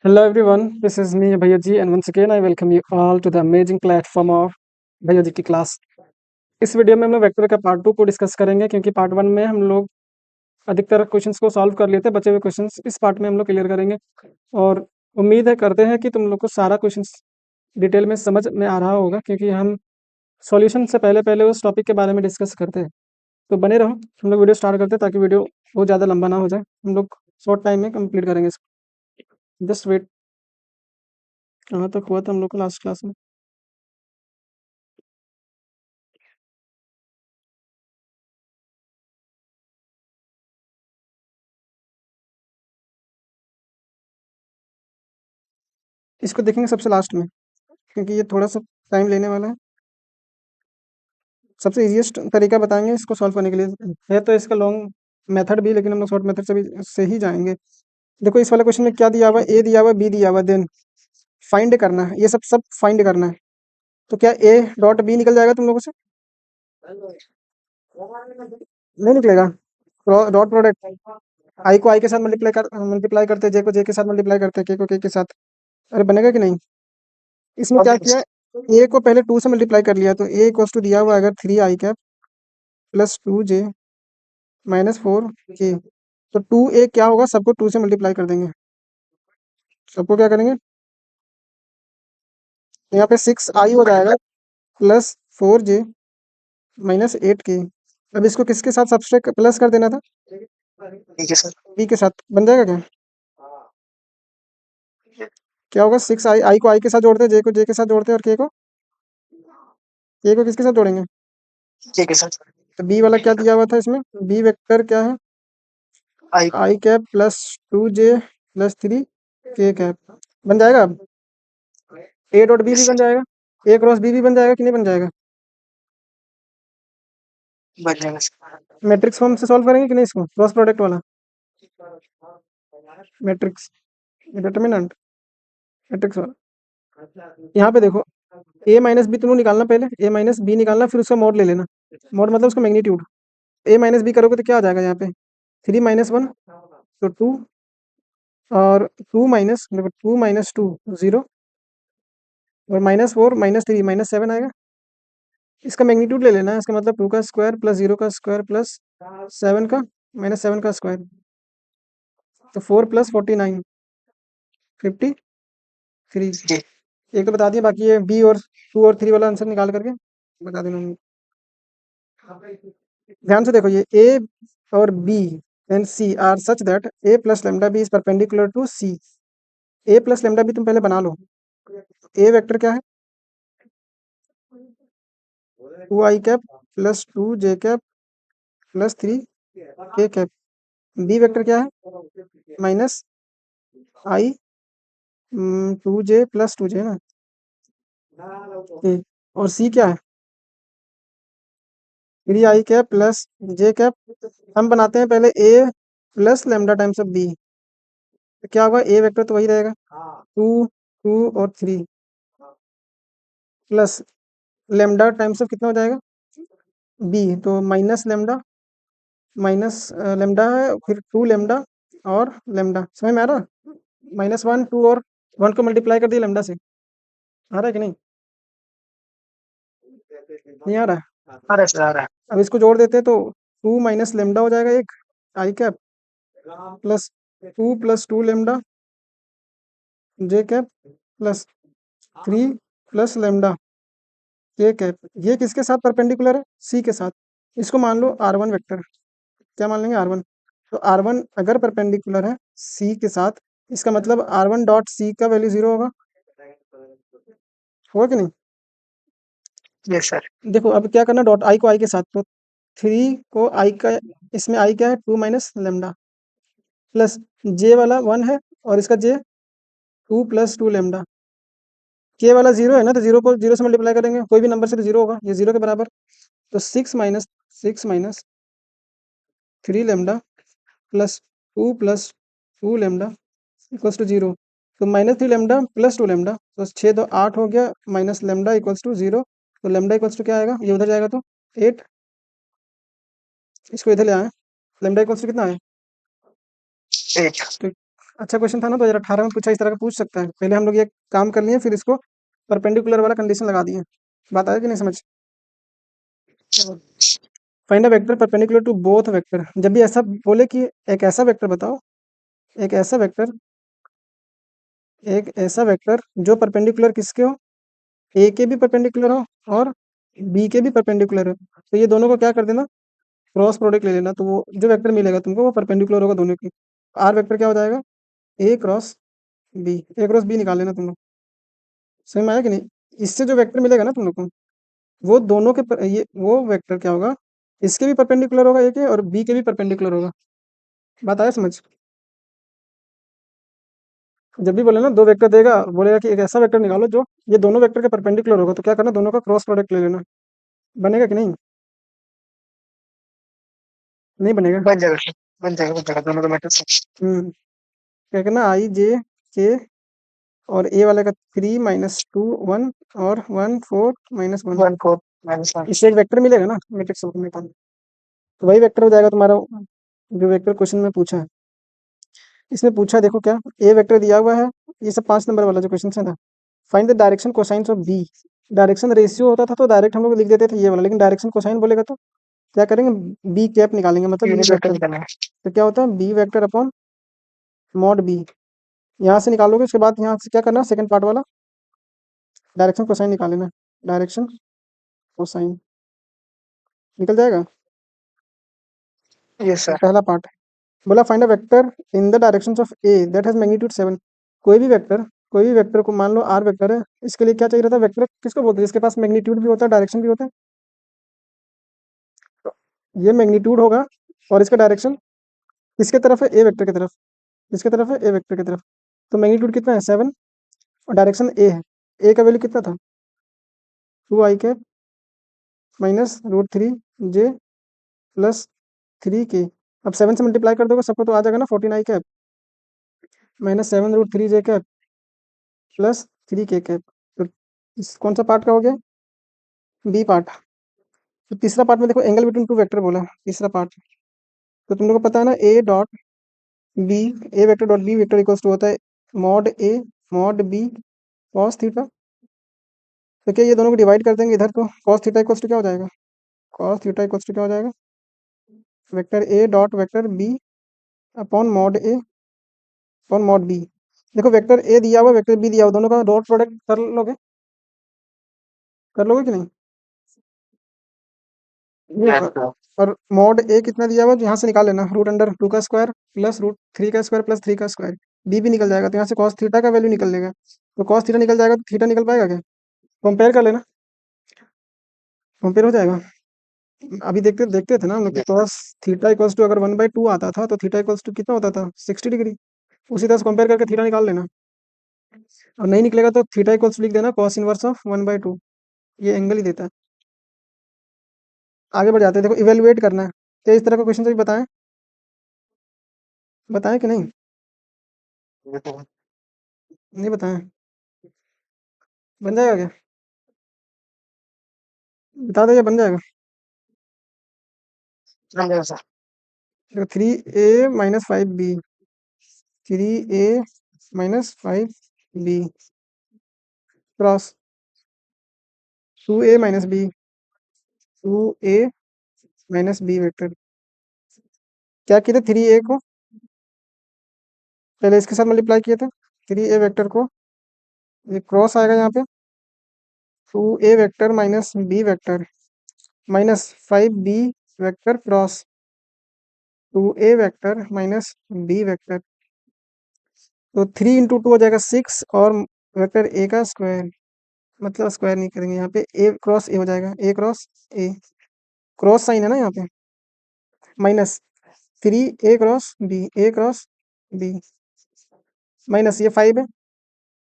Hello everyone, this is me Bhayaji and once again I welcome you all to the amazing platform of Bhayaji की class. इस video में हम लोग vector का part 2 को discuss करेंगे क्योंकि पार्ट 1 में हम लोग अधिकतर क्वेश्चंस को सॉल्व कर लिए थे। बचे हुए क्वेश्चंस इस पार्ट में हम लोग क्लियर करेंगे और उम्मीद है करते हैं कि तुम लोग को सारा क्वेश्चंस डिटेल में समझ में आ रहा होगा क्योंकि हम सॉल्यूशन से पहले उस टॉपिक के बारे में डिस्कस करते हैं। तो बने रहो, हम लोग वीडियो स्टार्ट करते हैं ताकि वीडियो बहुत ज़्यादा लंबा ना हो जाए। हम लोग शॉर्ट टाइम में कंप्लीट करेंगे इसको। Just wait. कहाँ तक हुआ था हम लोग को लास्ट क्लास में? इसको देखेंगे सबसे लास्ट में क्योंकि ये थोड़ा सा टाइम लेने वाला है। सबसे इजीएस्ट तरीका बताएंगे इसको सॉल्व करने के लिए। है तो इसका लॉन्ग मेथड भी, लेकिन हम लोग शॉर्ट मेथड से ही जाएंगे। देखो इस वाले क्वेश्चन में क्या दिया हुआ है, ए दिया हुआ है, बी दिया हुआ है, देन फाइंड करना है। ये सब सब फाइंड करना है। तो क्या ए डॉट बी निकल जाएगा तुम लोगों से? नहीं निकलेगा। डॉट प्रोडक्ट आई को आई के साथ मल्टीप्लाई करते हैं, जे को जे के साथ मल्टीप्लाई करते हैं, के को के के साथ। अरे बनेगा कि नहीं? इसमें क्या किया है, ए को पहले 2 से मल्टीप्लाई कर लिया, तो ए इक्वल्स टू दिया हुआ है अगर 3 I cap plus 2 J minus 4 के। तो 2 ए क्या होगा, सबको 2 से मल्टीप्लाई कर देंगे। सबको क्या करेंगे, यहाँ पे 6 आई हो जाएगा प्लस 4 जे माइनस 8 के। अब इसको किसके साथ सब्सट्रैक्ट प्लस कर देना था? ठीक है सर, बी के साथ। बन जाएगा क्या? क्या होगा, 6 आई, आई को आई के साथ जोड़ते हैं, जे को जे के साथ जोड़ते हैं और के को किसके साथ जोड़ेंगे? जे के साथ। तो बी वाला क्या दिया हुआ था इसमें? बी वेक्टर क्या है? आई कैप प्लस 2 जे प्लस 3 के कैप। बन जाएगा। अब ए डॉट बी भी बन जाएगा, ए क्रॉस बी भी बन जाएगा कि नहीं बन जाएगा? बन जाएगा। मैट्रिक्स फॉर्म से सॉल्व करेंगे कि नहीं इसको, क्रॉस प्रोडक्ट वाला मैट्रिक्स, डिटर्मिनेंट मैट्रिक्स वाला। यहाँ पे देखो, ए माइनस बी तुमको निकालना, पहले ए माइनस बी निकालना, फिर उसका मोड ले लेना। मोड मतलब उसका मैग्नीट्यूड। ए माइनस बी करोगे तो क्या आ जाएगा यहाँ पे? 3 - 1 तो 2, और 2 - 2 0, और -4 - 3 -7 आएगा। इसका मैग्नीट्यूड ले लेना है, इसका मतलब 2 का स्क्वायर प्लस 0 का स्क्वायर प्लस 7 का माइनस 7 का स्क्वायर। तो 4 + 49 53। एक तो बता दिया, बाकी ये बी और 2 और 3 वाला आंसर निकाल करके बता देना। ध्यान से देखो, ये ए और B and C are such that A plus lambda B is perpendicular to C. A plus lambda B तुम पहले बना लो। ए वेक्टर क्या है? 2 I cap plus 2 J cap plus 3 K cap. B vector क्या है? -आई 2 जे plus 2 जे ना। और सी क्या है? 3 I cap plus J cap. हम बनाते हैं पहले A plus lambda times of B. तो क्या होगा, ए वेक्टर तो वही रहेगा, 2 और 3 प्लस लेमडा टाइम्स ऑफ कितना हो जाएगा? बी। तो माइनस लेमडा है, फिर 2 लेमडा और लेमडा। समझ में आ रहा? -1 2 और 1 को मल्टीप्लाई कर दिया लेमडा से। आ रहा है कि नहीं? नहीं आ रहा है? आ रहा है सर, आ रहा है। अब इसको जोड़ देते हैं तो 2 माइनस लेमडा हो जाएगा, एक आई cap plus 2 + 2 lambda J cap plus 3 plus lambda के कैप। ये किसके साथ परपेंडिकुलर है? सी के साथ। इसको मान लो R1 वेक्टर। क्या मान लेंगे? R1। तो R1 अगर परपेंडिकुलर है सी के साथ, इसका मतलब R1 डॉट सी का वैल्यू 0 होगा। होगा कि नहीं? Yes sir. देखो अब क्या करना, डॉट आई को आई के साथ, तो 3 को आई का, इसमें आई क्या है? 2 माइनस लेमडा प्लस जे वाला 1 है और इसका जे 2 + 2 लेमडा। के वाला 0 है ना, तो 0 को 0 से मल्टीप्लाई करेंगे, कोई भी नंबर से तो 0 होगा, ये 0 के बराबर। तो 6 - 3 lambda plus 2 + 2 lambda equals to 0। तो -3 लेमडा प्लस 2 लेमडा, तो 6 तो 8 हो गया, माइनस लेमडा इक्वल्स टू 0। तो लेमडा इक्वल्स टू क्या आएगा, ये उधर जाएगा तो 8। इसको इधर ले आए, लेमडा इक्वल्स टू कितना है? 8। तो अच्छा क्वेश्चन था ना 2018 में पूछा, इस तरह का पूछ सकता है। पहले हम लोग ये काम कर लिए, फिर इसको परपेंडिकुलर वाला कंडीशन लगा दिए। बात आया कि नहीं समझ? Find a vector perpendicular to both vector. जब भी ऐसा बोले कि एक ऐसा वेक्टर बताओ, एक ऐसा वेक्टर, एक ऐसा वेक्टर जो परपेंडिकुलर किसके हो, ए के भी परपेंडिकुलर हो और बी के भी परपेंडिकुलर हो, तो ये दोनों को क्या कर देना, क्रॉस प्रोडक्ट ले लेना। तो वो जो वेक्टर मिलेगा तुमको वो परपेंडिकुलर होगा दोनों की। आर वेक्टर क्या हो जाएगा, A cross B, A cross B निकाल लेना तुम लोग। समझ में आया कि नहीं? इससे जो वेक्टर मिलेगा ना तुम लोग को, वो दोनों के ये वो वेक्टर क्या होगा, इसके भी परपेंडिकुलर होगा ए के, और बी के भी परपेंडिकुलर होगा। बात आया समझ? जब भी बोले ना दो वेक्टर देगा, बोलेगा कि एक ऐसा वेक्टर निकालो जो ये दोनों वेक्टर के परपेंडिकुलर होगा, तो क्या करना, दोनों का क्रॉस प्रोडक्ट ले लेना। बनेगा कि नहीं? नहीं बनेगा? बन जाएगा सर, बन जाएगा दोनों का मैट्रिक्स। क्या करना, आई जे के और ए वाले का 3 -2 1 और 1 4 -1, 1 4 -1। इससे एक वेक्टर मिलेगा ना मैट्रिक्स में। तो वही वेक्टर हो जाएगा तुम्हारा जो वेक्टर क्वेश्चन में पूछा है। इसमें पूछा देखो क्या, ए वेक्टर दिया हुआ है, ये सब 5 नंबर वाला जो क्वेश्चन है ना। Find the direction cosines of B. Direction ratio होता था तो डायरेक्ट हम लोग लिख देते थे ये वाला, लेकिन डायरेक्शन कोसाइन बोलेगा तो क्या करेंगे, बी कैप निकालेंगे, मतलब बी यूनिट वेक्टर वेक्टर। निकालना है। तो क्या होता है, B vector upon mod B. यहाँ से निकालोगे, उसके बाद यहाँ से क्या करना, सेकंड पार्ट वाला डायरेक्शन कोसाइन निकाल लेना। डायरेक्शन कोसाइन निकल जाएगा। यस ये सर। पहला पार्ट। बोला find a vector in the direction of A that has magnitude 7। कोई भी वेक्टर, कोई भी वेक्टर को मान लो आर वेक्टर है, इसके लिए क्या चाहिए रहता है, वेक्टर किसको बोलते हैं, इसके पास मैग्नीट्यूड भी होता है डायरेक्शन भी होता है। तो ये मैग्नीट्यूड होगा और इसका डायरेक्शन किसके तरफ है, ए वेक्टर की तरफ। किसके तरफ है, ए वेक्टर की तरफ। तो मैग्नीट्यूड कितना है, 7, और डायरेक्शन ए है। ए का वैल्यू कितना था, 2 i कैप -√3 j +3 k। अब 7 से मल्टीप्लाई कर दोगे सबको तो आ जाएगा ना 14 i cap -7√3 j cap +3 k cap. तो कौन सा पार्ट का हो गया, बी पार्ट। तो तीसरा पार्ट में देखो एंगल बिटवीन टू वेक्टर बोला, तीसरा पार्ट। तो तुम लोग को पता है ना, A dot B, A vector dot B vector equals to होता है mod A mod B cos theta. तो क्या ये दोनों को डिवाइड कर देंगे इधर, तो कॉस थीटा इक्वल्स टू क्या हो जाएगा, कॉस थीटा इक्वल्स टू क्या हो जाएगा, vector A dot vector B upon mod A upon mod B. देखो वेक्टर ए दिया हुआ, वेक्टर बी दिया हुआ, दोनों का डॉट प्रोडक्ट कर लोगे, कर लोगे कि नहीं? और मॉड ए कितना दिया हुआ, यहाँ से निकाल लेना, √2 का स्क्वायर +√3 का स्क्वायर +3 का स्क्वायर। बी भी निकल जाएगा, तो यहाँ से कॉस थीटा का वैल्यू निकल लेगा। तो कॉस थीटा निकल जाएगा, तो थीटा निकल पाएगा क्या, कंपेयर कर लेना, कंपेयर हो जाएगा। अभी देखते देखते थे ना हम लोग, कॉस थीटा इक्वल्स टू अगर 1/2 आता था तो थीटा इक्वल्स टू कितना होता था, 60 डिग्री। उसी तरह से कंपेयर करके थीटा निकाल लेना, और नहीं निकलेगा तो थीटा इक्वल्स लिख देना कॉस इनवर्स ऑफ 1/2, ये एंगल ही देता है। आगे बढ़ जाते हैं, देखो इवेलुएट करना है। क्या इस तरह का क्वेश्चन भी बताएं, बताएं कि नहीं, नहीं बताएं, बन जाएगा क्या, बता दो, ये बन जाएगा। बन जाएगा सर। देखो 3a - 5b, 3a - 5b cross 2a - b, 2a - b vector. क्या किए थे, 3a को पहले इसके साथ मल्टीप्लाई किए थे, 3a वेक्टर को, ये क्रॉस आएगा यहाँ पे, 2a vector -b vector -5b vector cross 2a vector -b vector. तो 3 × 2 हो जाएगा 6, और वेक्टर ए का स्क्वायर, मतलब स्क्वायर नहीं करेंगे यहाँ पे, ए क्रॉस ए हो जाएगा, A cross A, cross sign है ना यहाँ पे, -3a cross b, A cross B, minus ये 5 है,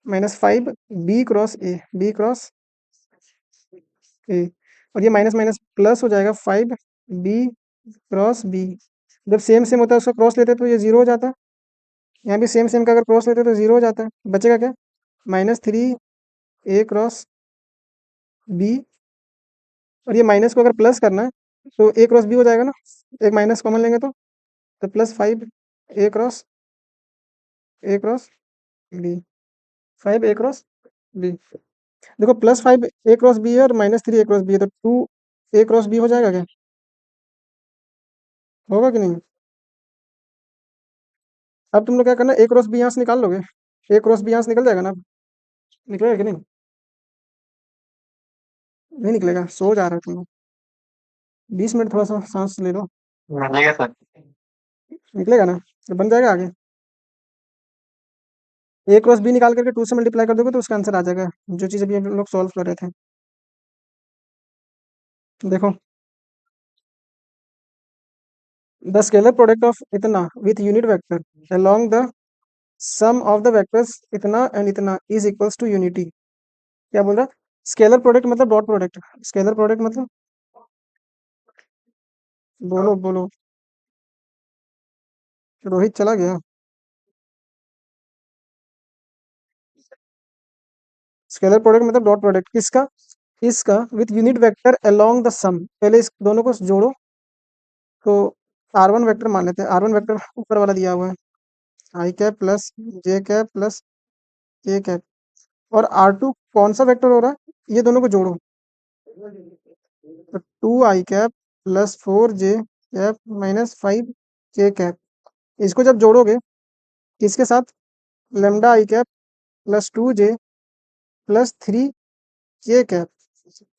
-5 B cross A, B cross A, और ये माइनस माइनस प्लस हो जाएगा 5 बी क्रॉस बी। जब सेम सेम होता है उसका क्रॉस लेते हैं तो ये जीरो हो जाता है, यहाँ भी सेम सेम का अगर क्रॉस लेते हैं तो जीरो हो जाता है, बचेगा क्या, -3a क्रॉस बी, और ये माइनस को अगर प्लस करना है तो ए क्रॉस बी हो जाएगा ना, एक माइनस कॉमन लेंगे तो +5 A cross A cross B, 5 A cross B. देखो +5 ए क्रॉस बी है और -3 ए क्रॉस बी है, तो 2 ए क्रॉस बी हो जाएगा क्या? होगा कि नहीं? अब तुम लोग क्या करना, ए क्रॉस बी यहाँ से निकाल लोगे, ए क्रॉस बी यहाँ से निकल जाएगा ना? निकलेगा कि नहीं? नहीं निकलेगा, सो जा रहा है तुम लोग। 20 मिनट थोड़ा सा सांस ले लो। मिलेगा सर। निकलेगा ना? तो बन जाएगा आगे। ए क्रॉस बी निकाल करके 2 से मल्टीप्लाई कर दोगे तो उसका आंसर आ जाएगा, जो चीज़ अभी हम लोग सॉल्व कर रहे थे। देखो, द स्केलर प्रोडक्ट ऑफ इतना with unit vector along the sum of the vectors इतना एंड इतना इज इक्वल्स टू यूनिटी। क्या बोल रहा? स्केलर प्रोडक्ट मतलब डॉट प्रोडक्ट, स्केलर प्रोडक्ट मतलब, बोलो बोलो। रोहित चला गया। स्केलर प्रोडक्ट मतलब डॉट प्रोडक्ट किसका? इसका with unit vector along the sum. पहले इस दोनों को जोड़ो, तो R1 वेक्टर मान लेते हैं, R1 वेक्टर ऊपर वाला दिया हुआ है, आई cap plus J cap plus A cap, और R2 कौन सा वेक्टर हो रहा है, ये दोनों को जोड़ो, तो 2 I cap plus 4 J cap minus 5 J cap. इसको जब जोड़ोगे किसके साथ, lambda I cap plus 2 J plus 3 J cap,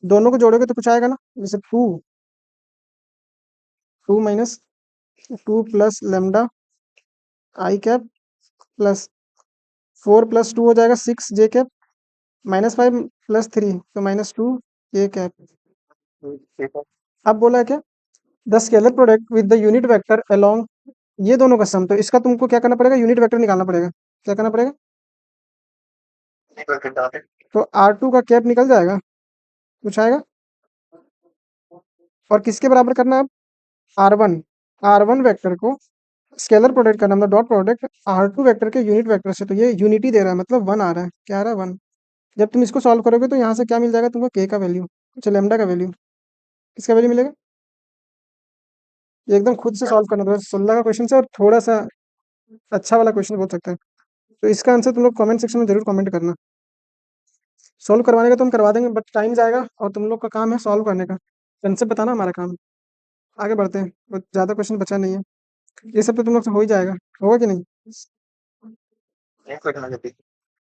दोनों को जोड़ोगे तो कुछ आएगा ना, जैसे 2 minus 2 plus lambda I cap plus 4 plus 2 हो जाएगा 6 जे कैप, -5 प्लस 3 तो -2 जे कैप। अब बोला है क्या, the scalar product with the unit vector along, ये दोनों का सम, तो इसका तुमको क्या करना पड़ेगा, यूनिट वेक्टर निकालना पड़ेगा। क्या करना पड़ेगा? तो R2 का कैप निकल जाएगा, कुछ आएगा, और किसके बराबर करना है अब, R1, R1 वेक्टर को स्केलर प्रोडक्ट करना, मतलब डॉट प्रोडक्ट R2 वेक्टर के यूनिट वेक्टर से, तो ये यूनिटी दे रहा है मतलब 1 आ रहा है, क्या आ रहा है 1। जब तुम इसको सॉल्व करोगे तो यहाँ से क्या मिल जाएगा तुमको, के का वैल्यू, अच्छा लेमडा का वैल्यू, किसका वैल्यू मिलेगा, ये एकदम खुद से सॉल्व करना, तो 16 का क्वेश्चन से और थोड़ा सा अच्छा वाला क्वेश्चन बोल सकते हैं। तो इसका आंसर तुम लोग कमेंट सेक्शन में जरूर कमेंट करना। सॉल्व करवाने का तो हम करवा देंगे, बट टाइम जाएगा और तुम लोग का काम है सॉल्व करने का, कंसेप्ट बताना हमारा काम है। आगे बढ़ते हैं, बहुत ज़्यादा क्वेश्चन बचा नहीं है, ये सब तो तुम लोग से हो ही जाएगा, होगा कि नहीं?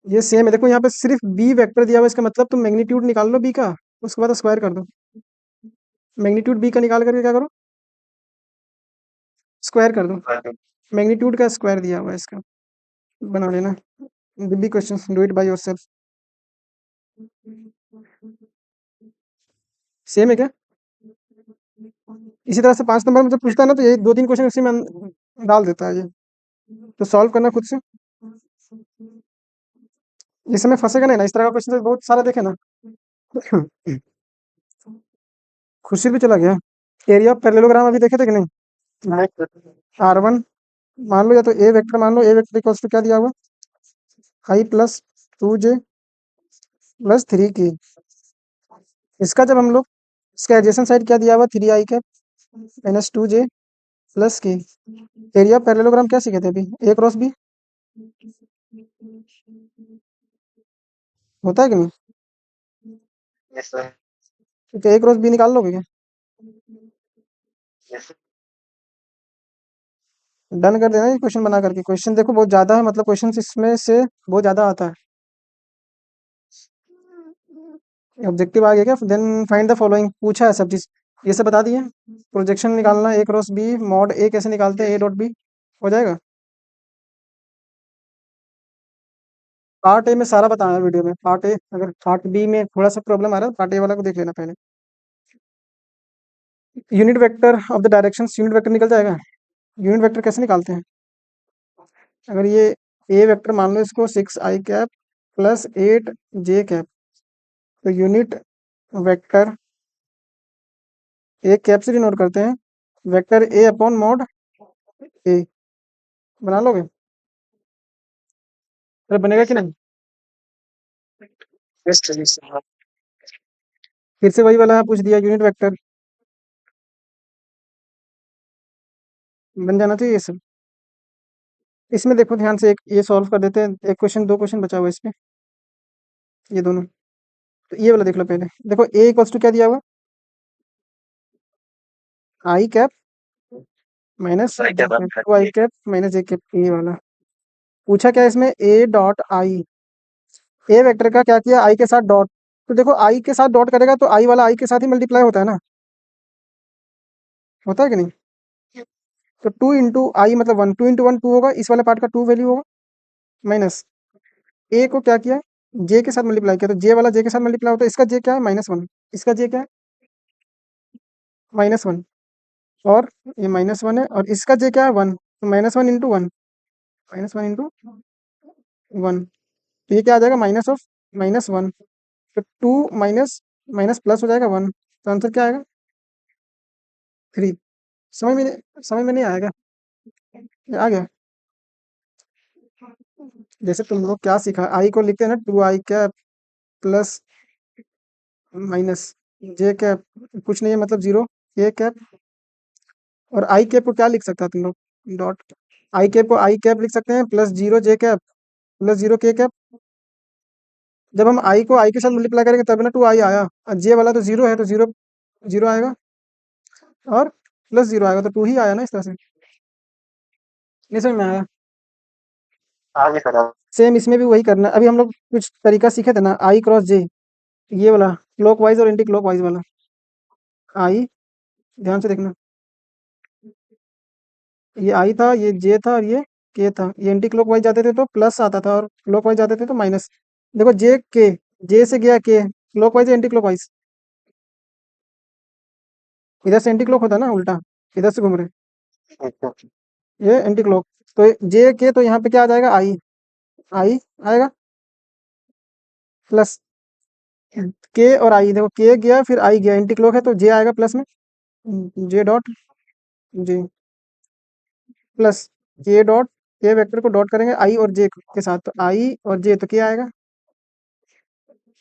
ये सेम है, देखो यहाँ पे सिर्फ बी वेक्टर दिया हुआ है, इसका मतलब तुम मैग्नीट्यूड निकाल लो बी का, उसके बाद स्क्वायर कर दो। मैग्नीट्यूड बी का निकाल करके क्या करो, स्क्वायर कर दो, मैग्नीट्यूड का स्क्वायर दिया हुआ है इसका, बना लेना। B question, do it by yourself. Same है क्या? इसी तरह से 5 नंबर में जब पूछता है ना, तो ये 2-3 क्वेश्चन इसी में डाल देता है ये, तो सॉल्व करना खुद से। इस समय फंसेगा नहीं ना, इस तरह का क्वेश्चन तो बहुत सारा देखे ना। खुशी भी चला गया। एरिया ऑफ पैरेललोग्राम अभी देखे थे कि नहीं? R1 मान लो, या तो ए वेक्टर मान लो, ए वेक्टर इक्वल्स टू क्या दिया हुआ, आई प्लस 2 जे प्लस 3 के। इसका जब हम लोग, इसका एडजेसेंट साइड क्या दिया हुआ, 3 I cap minus 2 J plus के। एरिया ऑफ पैरेललोग्राम क्या सीखे थे अभी, ए क्रॉस बी, होता है कि नहीं? तो क्या ए क्रॉस बी निकाल लोगे क्या? डन कर देना ये क्वेश्चन बना करके। क्वेश्चन देखो बहुत ज्यादा है, मतलब क्वेश्चन इसमें से बहुत ज्यादा आता है। ऑब्जेक्टिव आ गया क्या, देन फाइंड द फॉलोइंग, पूछा है सब चीज, ये सब बता दिए। प्रोजेक्शन निकालना ए क्रॉस बी, मॉड ए कैसे निकालते हैं, ए डॉट बी, हो जाएगा। पार्ट ए में सारा बताया है वीडियो में, पार्ट ए, अगर पार्ट बी में थोड़ा सा प्रॉब्लम आ रहा है, पार्ट ए वाला को देख लेना पहले। Unit vector of the direction, unit vector निकल जाएगा। यूनिट वेक्टर कैसे निकालते हैं, अगर ये ए वेक्टर मान लो इसको 6 आई कैप प्लस 8 जे कैप, तो यूनिट वेक्टर ए कैप से डिनोट करते हैं, वेक्टर ए अपॉन मॉड ए, बना लोगे? अरे बनेगा कि नहीं? फिर से वही वाला पूछ दिया, यूनिट वेक्टर बन जाना चाहिए ये सब। इसमें देखो ध्यान से, एक ये सॉल्व कर देते हैं, एक क्वेश्चन, दो क्वेश्चन बचा हुआ है इसमें, ये दोनों। तो ये वाला देख लो पहले। देखो ए इक्वल्स टू क्या दिया हुआ, आई cap minus to I cap minus J cap, ये वाला। पूछा क्या है इसमें, ए डॉट आई, ए वेक्टर का क्या किया, आई के साथ डॉट। तो देखो आई के साथ डॉट करेगा तो आई वाला आई के साथ ही मल्टीप्लाई होता है ना, होता है कि नहीं। तो टू इंटू आई मतलब one, two into one two होगा, इस वाले पार्ट का टू वैल्यू होगा, माइनस ए को क्या किया, जे के साथ मल्टीप्लाई किया, तो जे वाला जे के साथ मल्टीप्लाई होता है, इसका जे क्या है, माइनस वन, इसका जे क्या है, माइनस वन, और ये माइनस वन है, और इसका जे क्या है, वन, तो minus one into one, minus one into one, तो ये क्या आ जाएगा, माइनस ऑफ माइनस वन। तो टू माइनस माइनस प्लस हो जाएगा वन, तो आंसर क्या आएगा, थ्री। समझ में नहीं आएगा, ये आ गया। जैसे तुम लोग क्या सीखा, आई को लिखते हैं ना, two I cap plus minus J cap, कुछ नहीं है मतलब जीरो, के कैप, और आई कैप को क्या लिख सकता है तुम लोग, डॉट, आई कैप को आई कैप लिख सकते हैं प्लस जीरो जे कैप प्लस जीरो के कैप। जब हम आई को आई के साथ मल्टीप्लाई करेंगे तब ना टू आई आया, और जे वाला तो जीरो है, तो जीरो जीरो आएगा, और प्लस जीरो आएगा, तो टू ही आया ना, इस तरह से। नहीं समझ में आया। आगे करो। सेम इसमें भी वही करना है। अभी हम लोग कुछ तरीका सीखे थे ना, आई क्रॉस जे, ये वाला क्लॉक वाइज और एंटी क्लॉक वाइज वाला। आई, ध्यान से देखना, ये आई था, ये जे था, और ये के था। ये एंटी क्लॉक वाइज जाते थे तो प्लस आता था, और क्लॉक वाइज जाते थे तो माइनस। देखो जे के, जे से गया के, clock wise anti clock wise, इधर से एंटी क्लॉक होता है ना, उल्टा इधर से घूम रहे, ये एंटी क्लॉक। तो जे के, तो यहाँ पे क्या आ जाएगा, आई, आई आएगा प्लस के, और आई, देखो के गया फिर आई गया, एंटी क्लॉक है तो जे आएगा प्लस में, जे डॉट जे प्लस के डॉट, के वेक्टर को डॉट करेंगे आई और जे के साथ, तो आई और जे, तो क्या आएगा।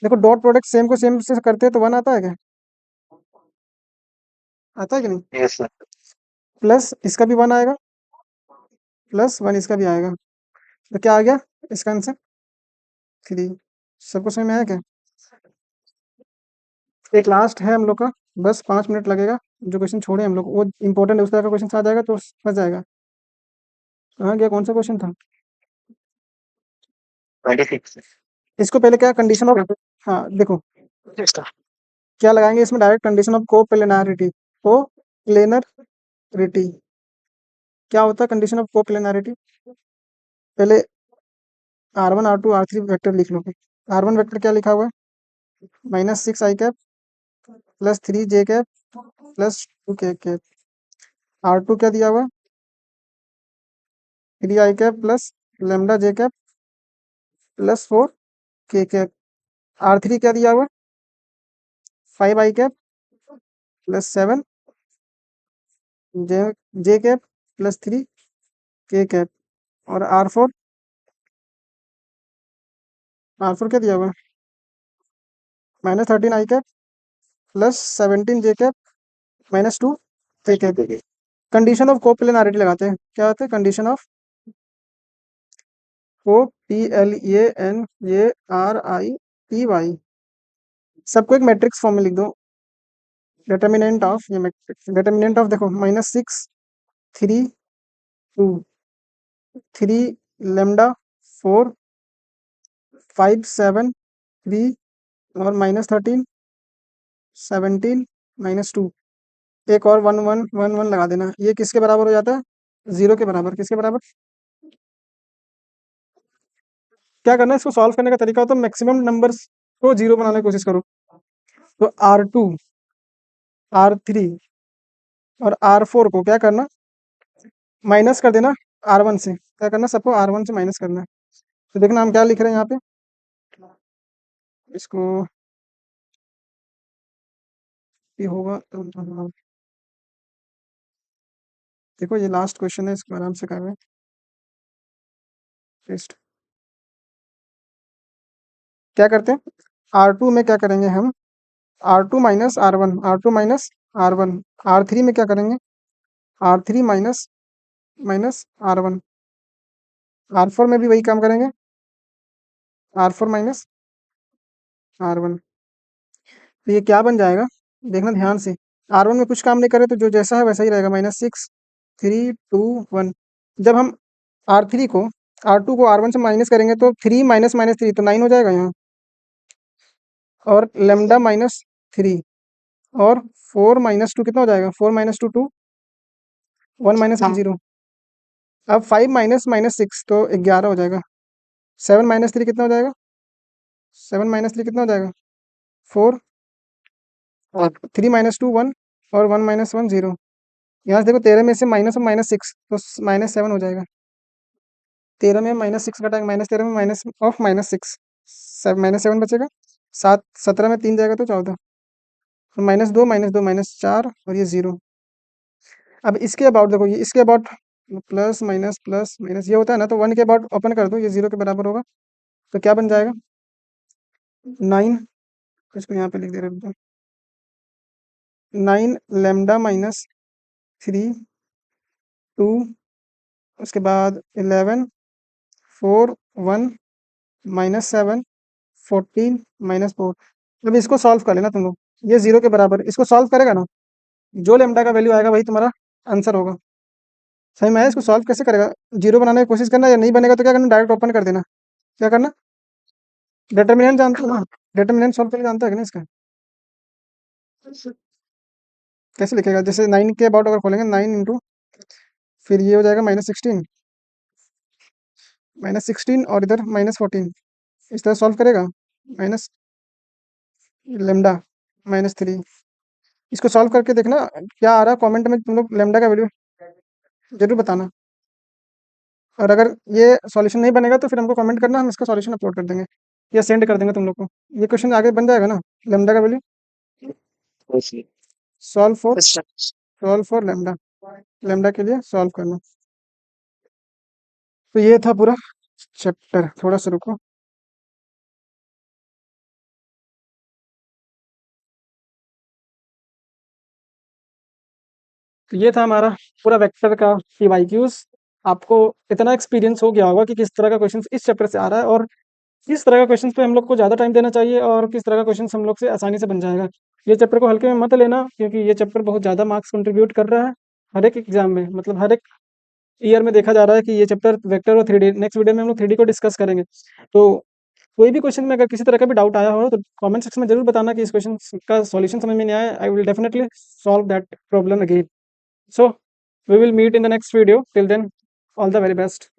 देखो डॉट प्रोडक्ट सेम को सेम से करते हैं तो वन आता है क्या, आता है कि नहीं। Yes sir. प्लस इसका भी वन आएगा, प्लस वन इसका भी आएगा, तो क्या आ गया इसका आंसर, थ्री। सबको समझ में आया क्या। एक लास्ट है हम लोग का, बस 5 मिनट लगेगा, जो क्वेश्चन छोड़े हम लोग वो इंपॉर्टेंट है, उस तरह का क्वेश्चन आ जाएगा तो फंस जाएगा। कहाँ गया, कौन सा क्वेश्चन था। 26। इसको पहले क्या कंडीशन ऑफ, हाँ देखो क्या लगाएंगे इसमें, direct condition of coplanarity. Coplanarity क्या होता है, कंडीशन ऑफ कोप्लेनारिटी, पहले R one R two R three vector लिख लो। आर वन वैक्टर क्या लिखा हुआ है, minus six I cap plus three J cap plus two K cap. R two क्या दिया हुआ है, three I cap plus lambda J cap plus four K cap. R three क्या दिया हुआ है, five I cap plus seven J J cap plus three K cap. और R four क्या दिया हुआ है, minus thirteen I cap plus seventeen J cap minus two K cap. Condition of coplanarity लगाते हैं, क्या होता है कंडीशन ऑफ को, P L A N A R I T Y, सबको एक मैट्रिक्स फॉर्म में लिख दो। डिटर्मिनेंट ऑफ, ये मैट्रिक्स डिटर्मिनेंट ऑफ देखो, minus six three two, three lambda four, five seven three, और minus thirteen seventeen minus two. एक और वन वन वन वन लगा देना, ये किसके बराबर हो जाता है, जीरो के बराबर। किसके बराबर, क्या करना है इसको सॉल्व करने का तरीका होता है, मैक्सिमम नंबर्स को जीरो बनाने की कोशिश करो। तो आर टू, आर थ्री और आर फोर को क्या करना, माइनस कर देना आर वन से। क्या करना, सबको आर वन से माइनस करना है। तो देखना हम क्या लिख रहे हैं यहाँ पे, इसको ये होगा तो, देखो ये लास्ट क्वेश्चन है, इसको आराम से कर रहे हैं टेस्ट। क्या करते हैं, आर टू में क्या करेंगे हम, R two minus R one, R two minus R one. R three में क्या करेंगे, R three minus minus R one. R4 में भी वही काम करेंगे, R4 माइनस R1। तो ये क्या बन जाएगा, देखना ध्यान से। R1 में कुछ काम नहीं करे तो जो जैसा है वैसा ही रहेगा, -6 3 2 1। जब हम R3 को R2 को R1 से माइनस करेंगे तो 3 माइनस माइनस 3 तो 9 हो जाएगा यहाँ, और लेमडा -3, और 4 माइनस 2 कितना हो जाएगा, 4 माइनस 2 2, 1 माइनस 0। अब 5 माइनस माइनस 6 तो 11 हो जाएगा। 7 माइनस 3 कितना हो जाएगा, 7 माइनस 3 कितना हो जाएगा, 4, और 3 माइनस 2 1, और 1 माइनस 1 0। यहाँ से देखो 13 में से माइनस और -6 तो -7 हो जाएगा। 13 में -6 घटाएंगे, -13 में -6, -7 बचेगा। 17 में 3 जाएगा तो 14, तो -2 -2 -4, और ये 0। अब इसके अबाउट देखो, ये इसके अबाउट प्लस माइनस ये होता है ना, तो 1 के अबाउट ओपन कर दो, ये 0 के बराबर होगा। तो क्या बन जाएगा, 9, इसको यहाँ पे लिख दे रहे हैं, 9 लेमडा -3 2, उसके बाद 11 4 1 -7 14 -4। अब इसको सॉल्व कर लेना तुम लोग, ये 0 के बराबर, इसको सॉल्व करेगा ना, जो लेमडा का वैल्यू आएगा वही तुम्हारा आंसर होगा। सही में है, इसको सॉल्व कैसे करेगा, 0 बनाने की कोशिश करना, या नहीं बनेगा तो क्या करना, डायरेक्ट ओपन कर देना। क्या करना, डिटर्मिनेंट जानते हो ना, डिटर्मिनेंट सॉल्व करके जानता है कि नहीं इसका, कैसे लिखेगा, जैसे 9 के अबाउट अगर खोलेंगे, 9 इंटू, फिर ये हो जाएगा -16 और इधर -14, इस तरह सॉल्व करेगा। माइनस लेमडा -3, इसको सॉल्व करके देखना क्या आ रहा है, कमेंट में तुम लोग लेमडा का वैल्यू जरूर बताना। और अगर ये सॉल्यूशन नहीं बनेगा तो फिर हमको कमेंट करना, हम इसका सॉल्यूशन अपलोड कर देंगे या सेंड कर देंगे तुम लोग को। ये क्वेश्चन आगे बन जाएगा ना, लेमडा का value solve for lambda, lambda के लिए सॉल्व करना। तो ये था पूरा चैप्टर, थोड़ा सा रुको। तो ये था हमारा पूरा वेक्टर का PYQs। आपको इतना एक्सपीरियंस हो गया होगा कि किस तरह का क्वेश्चन इस चैप्टर से आ रहा है, और किस तरह का क्वेश्चन पे हम लोग को ज़्यादा टाइम देना चाहिए, और किस तरह का क्वेश्चन हम लोग से आसानी से बन जाएगा। ये चैप्टर को हल्के में मत लेना, क्योंकि ये चैप्टर बहुत ज़्यादा मार्क्स कंट्रीब्यूट कर रहा है हर एक एग्जाम में, मतलब हर एक ईयर में देखा जा रहा है कि ये चैप्टर वेक्टर और 3D। नेक्स्ट वीडियो में हम लोग 3D को डिस्कस करेंगे। तो कोई भी क्वेश्चन में अगर किसी तरह का भी डाउट आया हो तो कमेंट सेक्शन में जरूर बताना कि इस क्वेश्चन का सॉल्यूशन समझ में नहीं आया। I will definitely solve that problem again. So we will meet in the next video. Till then, all the very best.